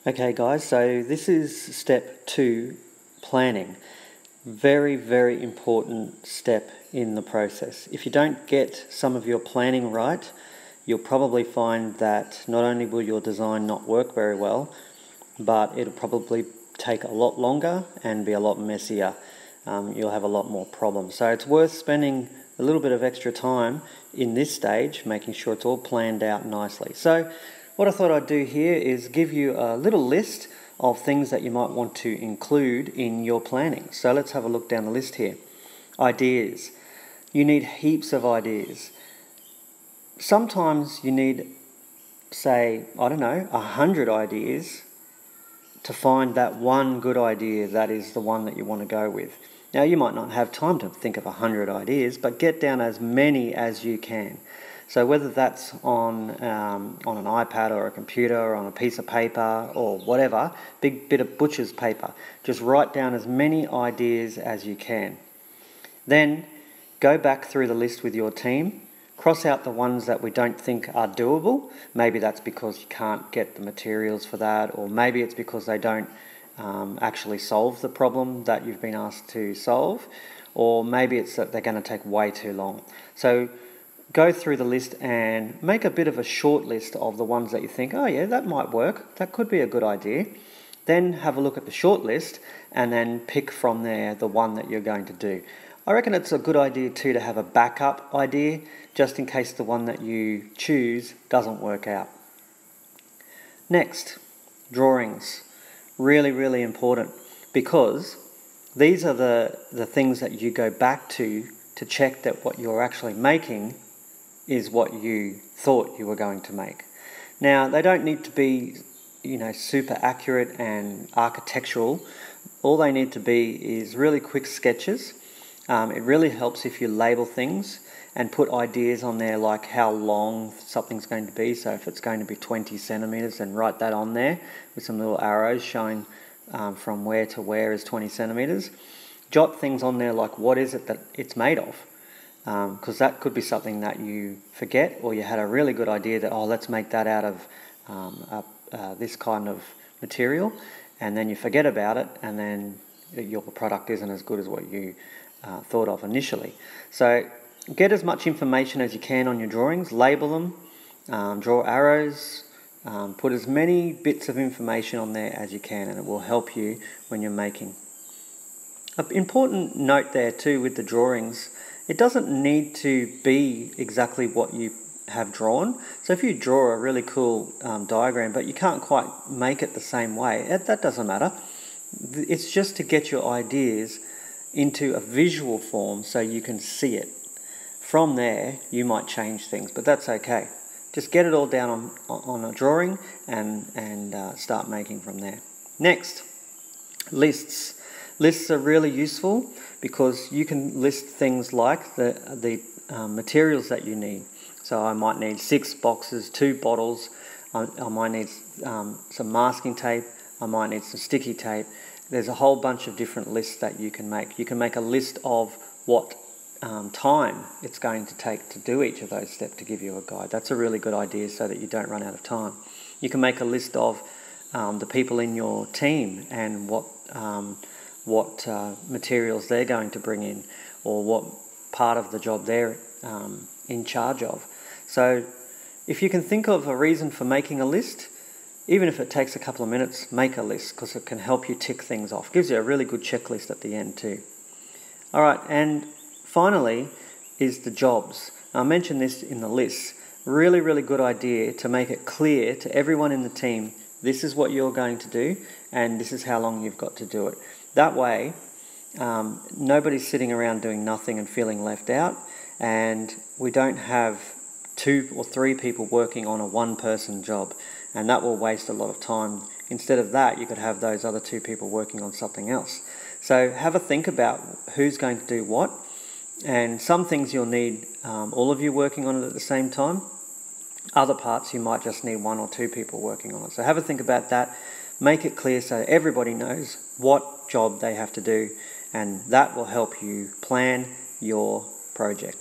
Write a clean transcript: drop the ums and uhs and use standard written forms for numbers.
Okay guys, so this is step 2, planning. Very, very important step in the process. If you don't get some of your planning right, you'll probably find that not only will your design not work very well, but it'll probably take a lot longer and be a lot messier. You'll have a lot more problems. So it's worth spending a little bit of extra time in this stage, making sure it's all planned out nicely. So what I thought I'd do here is give you a little list of things that you might want to include in your planning. So let's have a look down the list here. Ideas. You need heaps of ideas. Sometimes you need, say, 100 ideas to find that one good idea that is the one that you want to go with. Now, you might not have time to think of 100 ideas, but get down as many as you can. So whether that's on an iPad or a computer or on a piece of paper or whatever, big bit of butcher's paper, just write down as many ideas as you can. Then go back through the list with your team, cross out the ones that we don't think are doable. Maybe that's because you can't get the materials for that, or maybe it's because they don't actually solve the problem that you've been asked to solve, or maybe it's that they're going to take way too long. So go through the list and make a bit of a short list of the ones that you think, oh yeah, that might work, that could be a good idea. Then have a look at the short list and then pick from there the one that you're going to do. I reckon it's a good idea too to have a backup idea just in case the one that you choose doesn't work out. Next, drawings. Really, really important, because these are the things that you go back to check that what you're actually making is what you thought you were going to make. Now, they don't need to be, super accurate and architectural. All they need to be is really quick sketches. It really helps if you label things and put ideas on there like how long something's going to be. So if it's going to be 20 centimetres, then write that on there with some little arrows showing from where to where is 20 centimetres. Jot things on there like what is it that it's made of, because that could be something that you forget, or you had a really good idea that, let's make that out of this kind of material, and then you forget about it, and then your product isn't as good as what you thought of initially. So get as much information as you can on your drawings, label them, draw arrows, put as many bits of information on there as you can, and it will help you when you're making. An important note there too with the drawings, it doesn't need to be exactly what you have drawn. So if you draw a really cool diagram but you can't quite make it the same way, that doesn't matter. It's just to get your ideas into a visual form so you can see it. From there, you might change things, but that's okay. Just get it all down on a drawing and start making from there. Next, lists. Lists are really useful because you can list things like the materials that you need. So I might need 6 boxes, 2 bottles, I might need some masking tape, I might need some sticky tape. There's a whole bunch of different lists that you can make. You can make a list of what time it's going to take to do each of those steps to give you a guide. That's a really good idea so that you don't run out of time. You can make a list of the people in your team and what materials they're going to bring in, or what part of the job they're in charge of. So if you can think of a reason for making a list, even if it takes a couple of minutes, make a list, because it can help you tick things off. Gives you a really good checklist at the end too. All right, and finally is the jobs. Now, I mentioned this in the list. Really, really good idea to make it clear to everyone in the team, this is what you're going to do and this is how long you've got to do it. That way, nobody's sitting around doing nothing and feeling left out, and we don't have 2 or 3 people working on a one-person job, and that will waste a lot of time. Instead of that, you could have those other 2 people working on something else. So have a think about who's going to do what, and some things you'll need all of you working on it at the same time. Other parts you might just need 1 or 2 people working on it. So have a think about that. Make it clear so everybody knows what job they have to do, and that will help you plan your project.